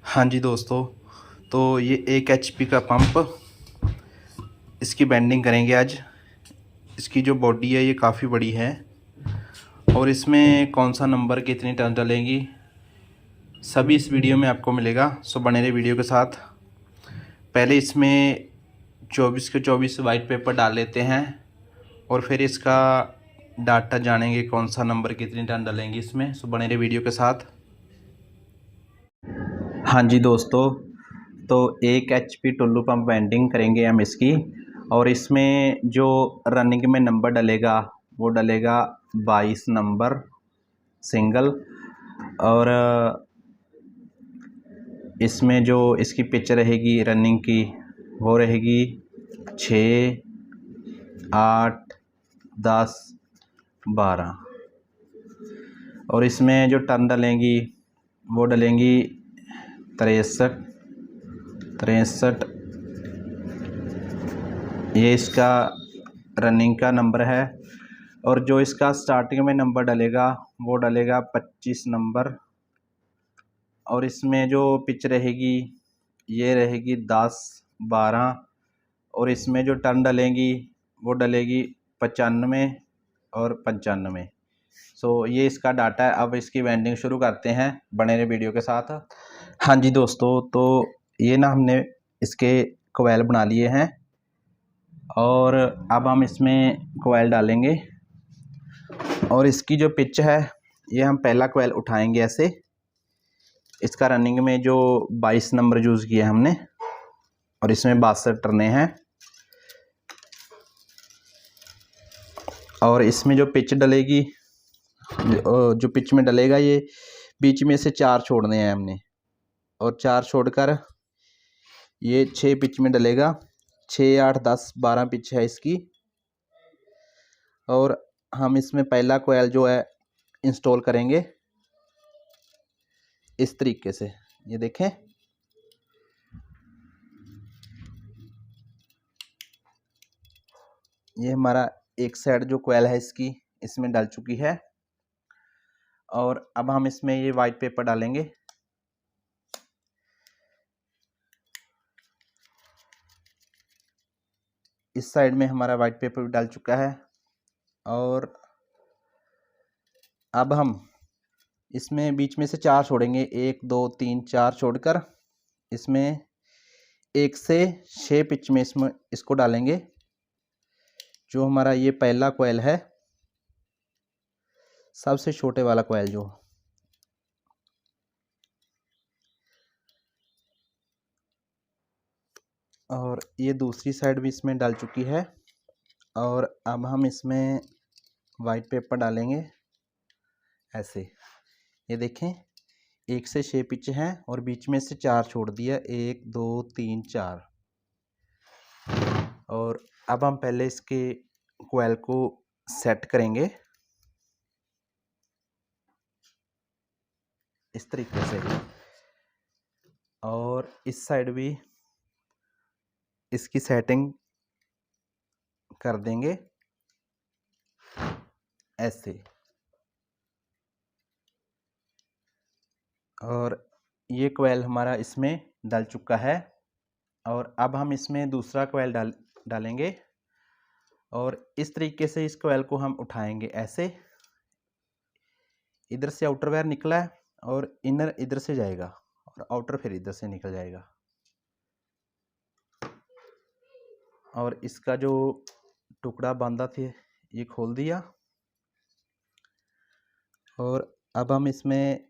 हाँ जी दोस्तों, तो ये 1 HP का पंप, इसकी बेंडिंग करेंगे आज। इसकी जो बॉडी है ये काफ़ी बड़ी है और इसमें कौन सा नंबर कितनी टर्न डलेंगी सभी इस वीडियो में आपको मिलेगा। सो बने रहे वीडियो के साथ। पहले इसमें 24 के 24 वाइट पेपर डाल लेते हैं और फिर इसका डाटा जानेंगे कौन सा नंबर कितनी टर्न डलेंगी इसमें। सो बने रहे वीडियो के साथ। हाँ जी दोस्तों, तो 1 HP टुल्लू पंप बेंडिंग करेंगे हम इसकी। और इसमें जो रनिंग में नंबर डलेगा वो डलेगा 22 नंबर सिंगल। और इसमें जो इसकी पिच रहेगी रनिंग की वो रहेगी 6, 8, 10, 12। और इसमें जो टर्न डलेंगी वो डलेंगी 63। ये इसका रनिंग का नंबर है। और जो इसका स्टार्टिंग में नंबर डलेगा वो डलेगा 25 नंबर। और इसमें जो पिच रहेगी ये रहेगी 10, 12। और इसमें जो टर्न डलेंगी वो डलेगी 95 और 95। सो ये इसका डाटा है। अब इसकी वेंडिंग शुरू करते हैं, बने रहे वीडियो के साथ। हाँ जी दोस्तों, तो ये ना हमने इसके कोयल बना लिए हैं और अब हम इसमें कोयल डालेंगे। और इसकी जो पिच है ये हम पहला कोयल उठाएंगे ऐसे। इसका रनिंग में जो 22 नंबर यूज़ किया हमने और इसमें 62 टर्ने हैं। और इसमें जो पिच डलेगी, जो पिच में डलेगा ये बीच में से 4 छोड़ने हैं हमने। और 4 छोड़कर ये 6 पिच में डलेगा। 6, 8, 10, 12 पिच है इसकी। और हम इसमें पहला कोयल जो है इंस्टॉल करेंगे इस तरीके से। ये देखें, ये हमारा एक साइड जो कोयल है इसकी इसमें डल चुकी है। और अब हम इसमें ये वाइट पेपर डालेंगे। इस साइड में हमारा वाइट पेपर भी डाल चुका है। और अब हम इसमें बीच में से 4 छोड़ेंगे, 1, 2, 3, 4 छोड़कर इसमें 1 से 6 पिच में इसमें इसको डालेंगे। जो हमारा ये पहला कोयल है, सबसे छोटे वाला कोयल जो। और ये दूसरी साइड भी इसमें डाल चुकी है। और अब हम इसमें वाइट पेपर डालेंगे ऐसे। ये देखें, 1 से 6 पिच हैं और बीच में से 4 छोड़ दिया, 1, 2, 3, 4। और अब हम पहले इसके कोयल को सेट करेंगे इस तरीके से। और इस साइड भी इसकी सेटिंग कर देंगे ऐसे। और ये कोयल हमारा इसमें डल चुका है। और अब हम इसमें दूसरा कोयल डालेंगे। और इस तरीके से इस कोयल को हम उठाएंगे ऐसे। इधर से आउटर वायर निकला है और इनर इधर से जाएगा और आउटर फिर इधर से निकल जाएगा। और इसका जो टुकड़ा बांधा थे ये खोल दिया। और अब हम इसमें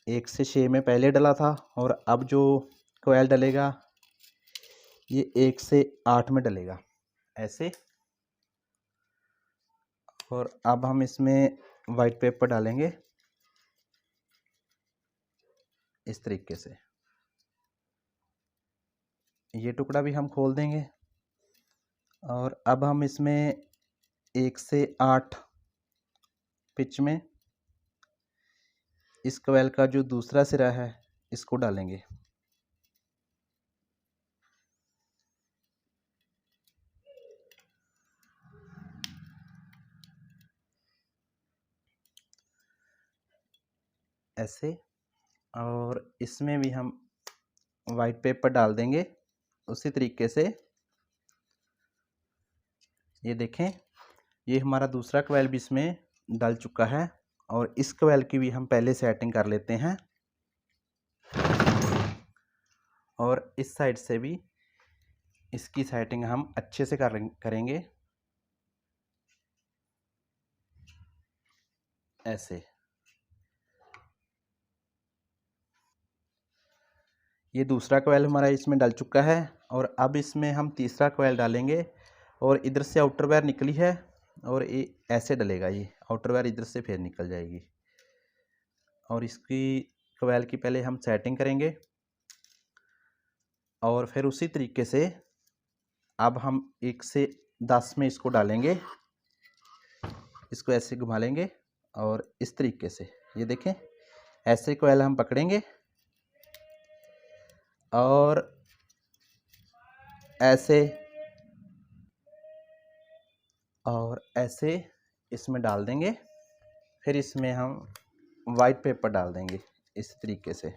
1 से 6 में पहले डला था और अब जो कोयल डलेगा ये 1 से 8 में डलेगा ऐसे। और अब हम इसमें वाइट पेपर डालेंगे इस तरीके से। ये टुकड़ा भी हम खोल देंगे। और अब हम इसमें 1 से 8 पिच में इस कोयल का जो दूसरा सिरा है इसको डालेंगे। ऐसे। और इसमें भी हम वाइट पेपर डाल देंगे उसी तरीके से। ये देखें, ये हमारा दूसरा क्वेल भी इसमें डल चुका है और इस क्वेल की भी हम पहले सेटिंग कर लेते हैं। और इस साइड से भी इसकी सेटिंग हम अच्छे से करेंगे ऐसे। ये दूसरा कोयल हमारा इसमें डल चुका है और अब इसमें हम तीसरा कोयल डालेंगे। और इधर से आउटर वायर निकली है और ये ऐसे डलेगा, ये आउटर वायर इधर से फिर निकल जाएगी। और इसकी कोयल की पहले हम सेटिंग करेंगे और फिर उसी तरीके से अब हम 1 से 10 में इसको डालेंगे। इसको ऐसे घुमा लेंगे और इस तरीके से, ये देखें, ऐसे कोयल हम पकड़ेंगे और ऐसे और ऐसे इसमें डाल देंगे। फिर इसमें हम वाइट पेपर डाल देंगे इस तरीके से।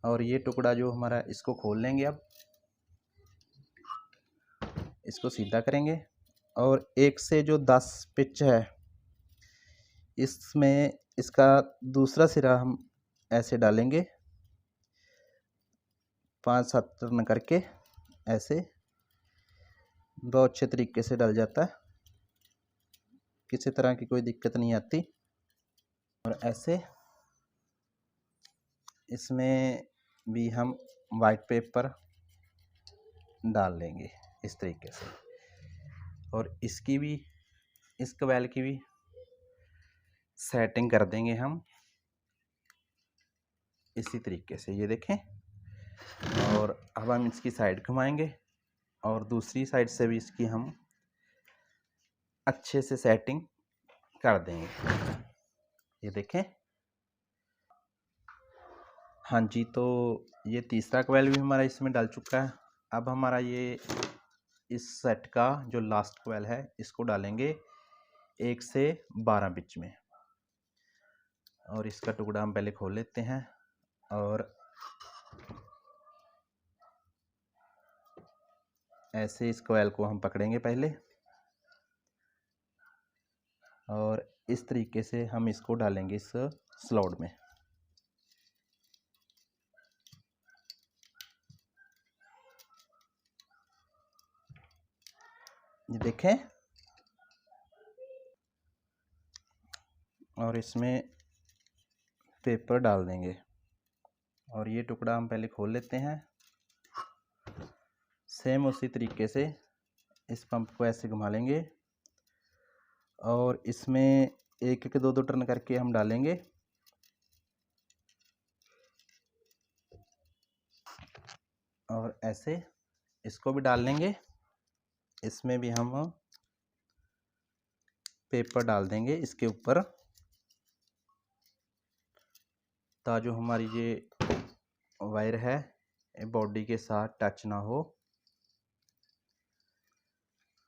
और ये टुकड़ा जो हमारा, इसको खोल लेंगे। अब इसको सीधा करेंगे और 1 से जो 10 पिच है इसमें इसका दूसरा सिरा हम ऐसे डालेंगे 5-7 टर्न करके। ऐसे बहुत अच्छे तरीके से डल जाता है, किसी तरह की कोई दिक्कत नहीं आती। और ऐसे इसमें भी हम वाइट पेपर डाल लेंगे इस तरीके से। और इसकी भी, इस कोयल की भी सेटिंग कर देंगे हम इसी तरीके से, ये देखें। और अब हम इसकी साइड घुमाएंगे और दूसरी साइड से भी इसकी हम अच्छे से सेटिंग कर देंगे, ये देखें। हाँ जी, तो ये तीसरा कोयल भी हमारा इसमें डल चुका है। अब हमारा ये इस सेट का जो लास्ट कोयल है इसको डालेंगे 1 से 12 पिच में। और इसका टुकड़ा हम पहले खोल लेते हैं और ऐसे इस कोयल को हम पकड़ेंगे पहले और इस तरीके से हम इसको डालेंगे इस स्लॉट में। ये देखें, और इसमें पेपर डाल देंगे और ये टुकड़ा हम पहले खोल लेते हैं। सेम उसी तरीके से इस पंप को ऐसे घुमा लेंगे और इसमें 1-1, 2-2 टर्न करके हम डालेंगे। और ऐसे इसको भी डाल लेंगे। इसमें भी हम पेपर डाल देंगे इसके ऊपर, ताकि जो हमारी ये वायर है बॉडी के साथ टच ना हो।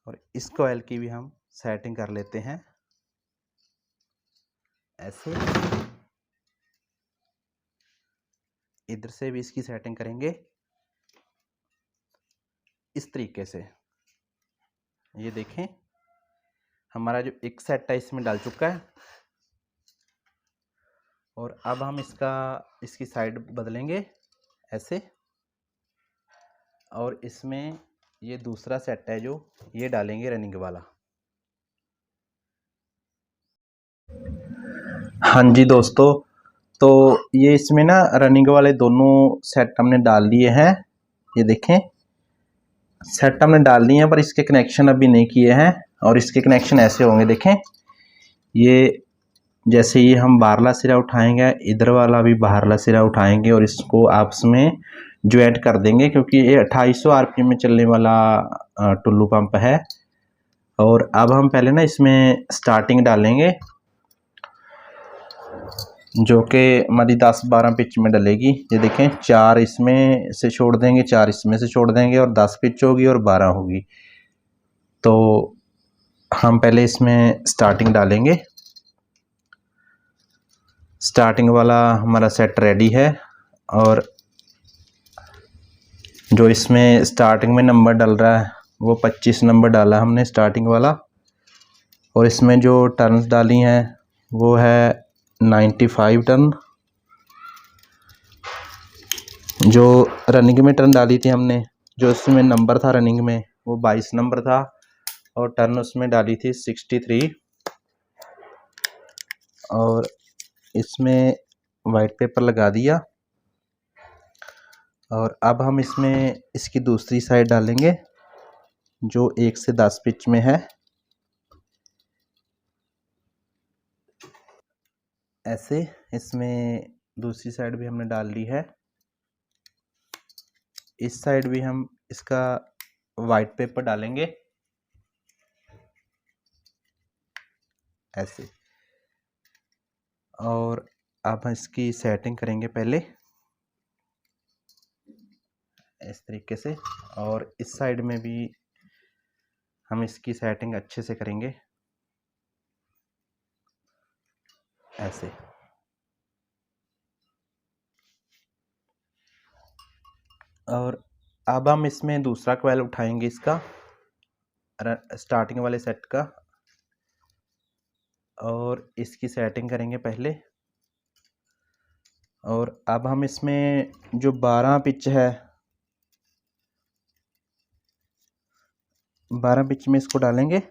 और इस कोयल की भी हम सेटिंग कर लेते हैं ऐसे। इधर से भी इसकी सेटिंग करेंगे इस तरीके से। ये देखें, हमारा जो एक सेट है इसमें डाल चुका है। और अब हम इसकी साइड बदलेंगे ऐसे। और इसमें ये दूसरा सेट है जो ये डालेंगे रनिंग वाला। हाँ जी दोस्तों, तो ये इसमें ना रनिंग वाले दोनों सेट हमने डाल लिए हैं। ये देखें, सेट हमने डाल लिए हैं पर इसके कनेक्शन अभी नहीं किए हैं। और इसके कनेक्शन ऐसे होंगे, देखें। ये जैसे ये हम बाहरला सिरा उठाएंगे, इधर वाला भी बाहरला सिरा उठाएंगे और इसको आपस में ज्वाइंट कर देंगे, क्योंकि ये 2800 आरपीएम में चलने वाला टुल्लू पंप है। और अब हम पहले ना इसमें स्टार्टिंग डालेंगे जो कि हमारी 10-12 पिच में डलेगी। ये देखें, 4 इसमें से छोड़ देंगे, 4 इसमें से छोड़ देंगे और 10 पिच होगी और 12 होगी। तो हम पहले इसमें स्टार्टिंग डालेंगे स्टार्टिंग वाला हमारा सेट रेडी है। और जो इसमें स्टार्टिंग में नंबर डल रहा है वो 25 नंबर डाला हमने स्टार्टिंग वाला। और इसमें जो टर्न्स डाली हैं वो है 95 टर्न। जो रनिंग में टर्न डाली थी हमने, जो इसमें नंबर था रनिंग में वो 22 नंबर था, और टर्न उसमें डाली थी 63। और इसमें वाइट पेपर लगा दिया। और अब हम इसमें इसकी दूसरी साइड डालेंगे जो 1 से 10 पिच में है। ऐसे इसमें दूसरी साइड भी हमने डाल ली है। इस साइड भी हम इसका वाइट पेपर डालेंगे ऐसे। और अब हम इसकी सेटिंग करेंगे पहले इस तरीके से, और इस साइड में भी हम इसकी सेटिंग अच्छे से करेंगे ऐसे। और अब हम इसमें दूसरा कॉइल उठाएंगे इसका स्टार्टिंग वाले सेट का, और इसकी सेटिंग करेंगे पहले। और अब हम इसमें जो 12 पिच है, 12 पिच में इसको डालेंगे।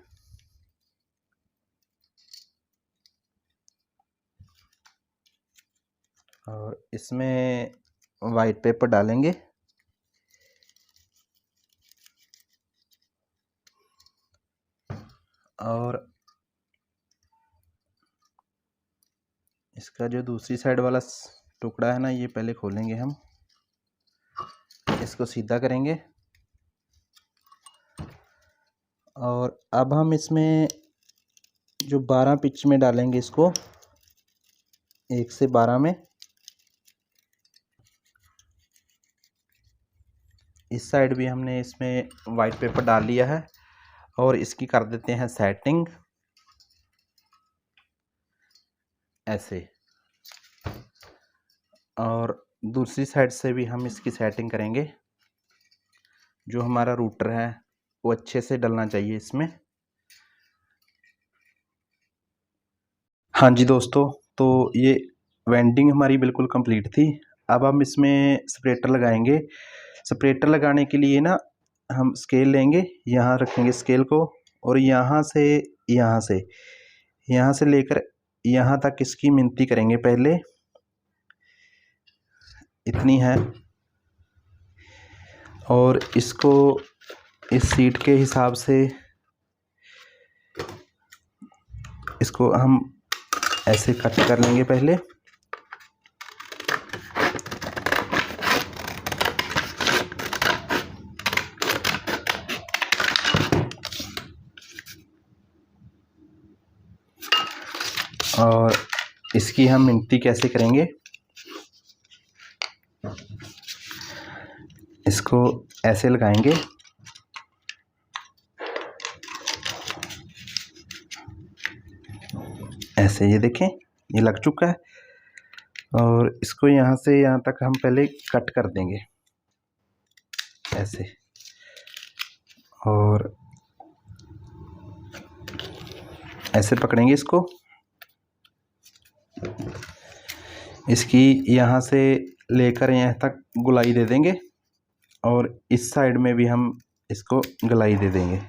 और इसमें वाइट पेपर डालेंगे। और इसका जो दूसरी साइड वाला टुकड़ा है ना, ये पहले खोलेंगे हम, इसको सीधा करेंगे। और अब हम इसमें जो 12 पिच में डालेंगे इसको 1 से 12 में। इस साइड भी हमने इसमें वाइट पेपर डाल लिया है, और इसकी कर देते हैं सेटिंग ऐसे। और दूसरी साइड से भी हम इसकी सेटिंग करेंगे। जो हमारा रूटर है वो अच्छे से डलना चाहिए इसमें। हाँ जी दोस्तों, तो ये वेंडिंग हमारी बिल्कुल कंप्लीट थी। अब हम इसमें स्प्रेटर लगाएंगे। स्प्रेटर लगाने के लिए ना हम स्केल लेंगे, यहाँ रखेंगे स्केल को, और यहाँ से लेकर यहाँ तक इसकी मिनती करेंगे पहले, इतनी है। और इसको इस सीट के हिसाब से इसको हम ऐसे कट कर लेंगे पहले। और इसकी हम मिनती कैसे करेंगे, इसको ऐसे लगाएंगे, ऐसे। ये देखें, ये लग चुका है। और इसको यहाँ से यहाँ तक हम पहले कट कर देंगे ऐसे। और ऐसे पकड़ेंगे इसको, इसकी यहाँ से लेकर यहाँ तक गुलाई दे देंगे। और इस साइड में भी हम इसको गुलाई दे देंगे।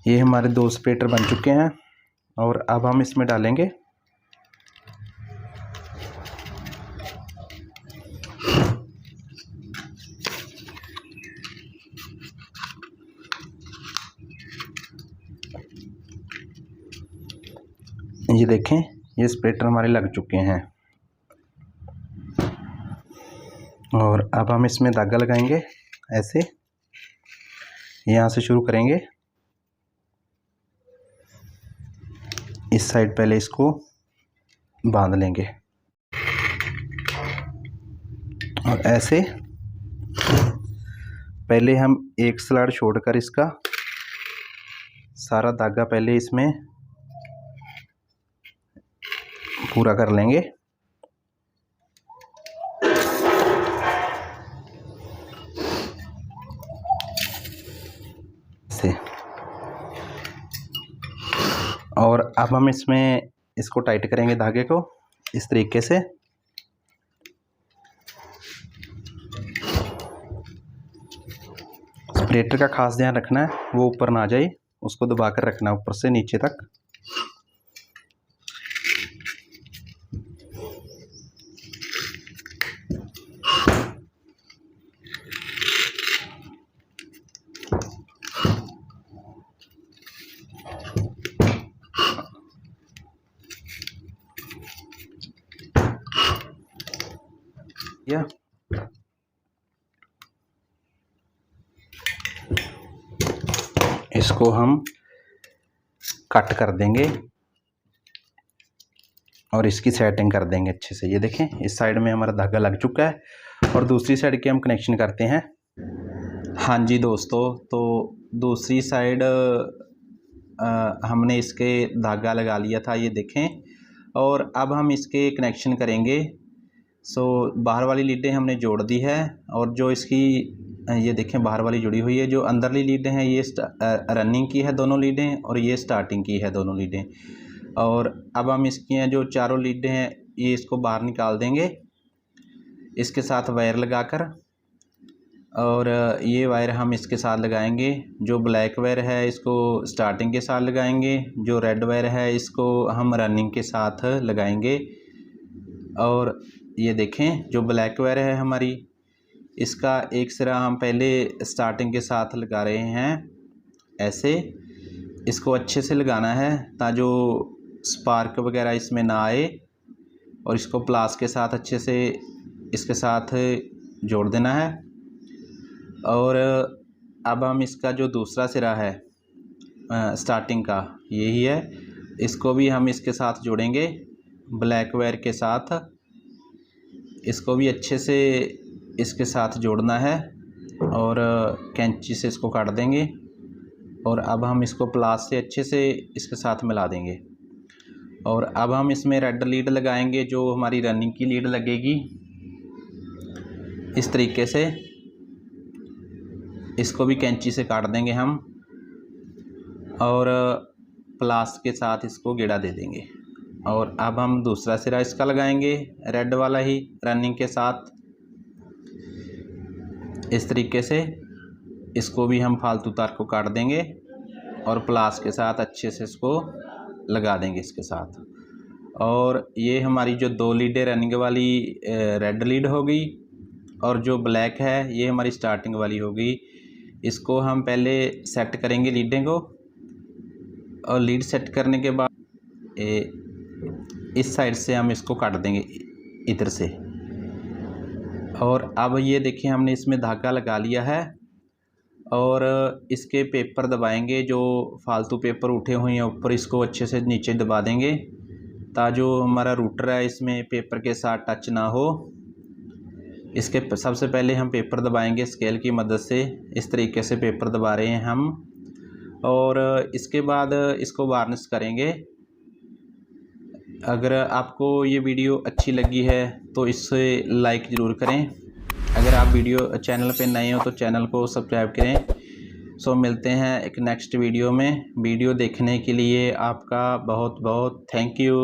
ये हमारे 2 स्प्रेटर बन चुके हैं। और अब हम इसमें डालेंगे ये देखें, ये स्प्रेटर हमारे लग चुके हैं। और अब हम इसमें धागा लगाएंगे ऐसे, यहाँ से शुरू करेंगे। इस साइड पहले इसको बांध लेंगे, और ऐसे पहले हम एक स्लॉट छोड़कर इसका सारा धागा पहले इसमें पूरा कर लेंगे। से और अब हम इसमें इसको टाइट करेंगे धागे को इस तरीके से। स्प्रेटर का खास ध्यान रखना है वो ऊपर ना जाए, उसको दबा कर रखना ऊपर से नीचे तक। या इसको हम कट कर देंगे और इसकी सेटिंग कर देंगे अच्छे से। ये देखें इस साइड में हमारा धागा लग चुका है और दूसरी साइड के हम कनेक्शन करते हैं। हाँ जी दोस्तों, तो दूसरी साइड हमने इसके धागा लगा लिया था, ये देखें। और अब हम इसके कनेक्शन करेंगे। बाहर वाली लीडें हमने जोड़ दी है और जो इसकी ये देखें बाहर वाली जुड़ी हुई है। जो अंदरली लीडें हैं ये रनिंग की है दोनों लीडें, और ये स्टार्टिंग की है दोनों लीडें। और अब हम इसकी जो चारों लीडें हैं ये इसको बाहर निकाल देंगे इसके साथ वायर लगाकर। और ये वायर हम इसके साथ लगाएंगे। जो ब्लैक वायर है इसको स्टार्टिंग के साथ लगाएंगे, जो रेड वायर है इसको हम रनिंग के साथ लगाएंगे। और ये देखें जो ब्लैक वायर है हमारी, इसका एक सिरा हम पहले स्टार्टिंग के साथ लगा रहे हैं ऐसे। इसको अच्छे से लगाना है ताकि जो स्पार्क वगैरह इसमें ना आए। और इसको प्लास के साथ अच्छे से इसके साथ जोड़ देना है। और अब हम इसका जो दूसरा सिरा है स्टार्टिंग का यही है, इसको भी हम इसके साथ जोड़ेंगे ब्लैक वायर के साथ। इसको भी अच्छे से इसके साथ जोड़ना है और कैंची से इसको काट देंगे। और अब हम इसको प्लास से अच्छे से इसके साथ मिला देंगे। और अब हम इसमें रेड लीड लगाएंगे जो हमारी रनिंग की लीड लगेगी। इस तरीके से इसको भी कैंची से काट देंगे हम और प्लास के साथ इसको गेड़ा दे देंगे। और अब हम दूसरा सिरा इसका लगाएंगे रेड वाला ही रनिंग के साथ। इस तरीके से इसको भी हम फालतू तार को काट देंगे और प्लास के साथ अच्छे से इसको लगा देंगे इसके साथ। और ये हमारी जो दो लीडें रनिंग वाली रेड लीड होगी और जो ब्लैक है ये हमारी स्टार्टिंग वाली होगी। इसको हम पहले सेट करेंगे लीडें को, और लीड सेट करने के बाद इस साइड से हम इसको काट देंगे इधर से। और अब ये देखिए हमने इसमें धागा लगा लिया है और इसके पेपर दबाएंगे। जो फालतू पेपर उठे हुए हैं ऊपर, इसको अच्छे से नीचे दबा देंगे ताकि जो हमारा रूटर है इसमें पेपर के साथ टच ना हो। इसके सबसे पहले हम पेपर दबाएंगे स्केल की मदद से। इस तरीके से पेपर दबा रहे हैं हम। और इसके बाद इसको वार्निश करेंगे। अगर आपको ये वीडियो अच्छी लगी है तो इसे लाइक ज़रूर करें। अगर आप चैनल पे नए हो तो चैनल को सब्सक्राइब करें। मिलते हैं एक नेक्स्ट वीडियो में। वीडियो देखने के लिए आपका बहुत बहुत थैंक यू।